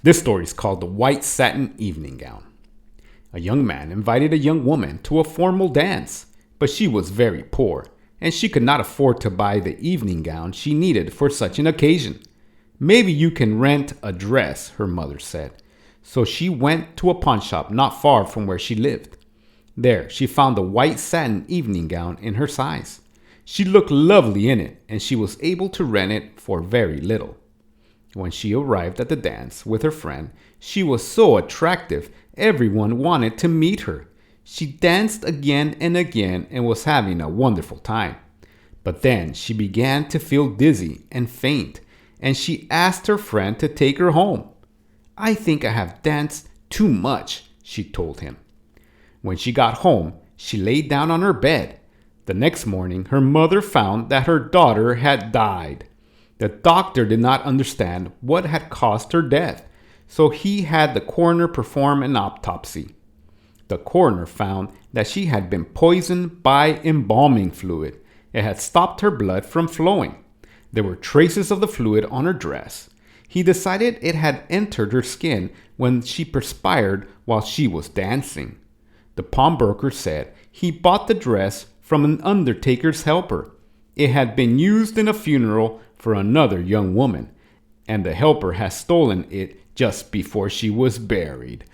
This story is called The White Satin Evening Gown. A young man invited a young woman to a formal dance, but she was very poor, and she could not afford to buy the evening gown she needed for such an occasion. Maybe you can rent a dress, her mother said. So she went to a pawn shop not far from where she lived. There, she found the white satin evening gown in her size. She looked lovely in it, and she was able to rent it for very little. When she arrived at the dance with her friend, she was so attractive, everyone wanted to meet her. She danced again and again and was having a wonderful time. But then she began to feel dizzy and faint, and she asked her friend to take her home. "I think I have danced too much," she told him. When she got home, she lay down on her bed. The next morning, her mother found that her daughter had died. The doctor did not understand what had caused her death, so he had the coroner perform an autopsy. The coroner found that she had been poisoned by embalming fluid. It had stopped her blood from flowing. There were traces of the fluid on her dress. He decided it had entered her skin when she perspired while she was dancing. The pawnbroker said he bought the dress from an undertaker's helper. It had been used in a funeral for another young woman, and the helper has stolen it just before she was buried.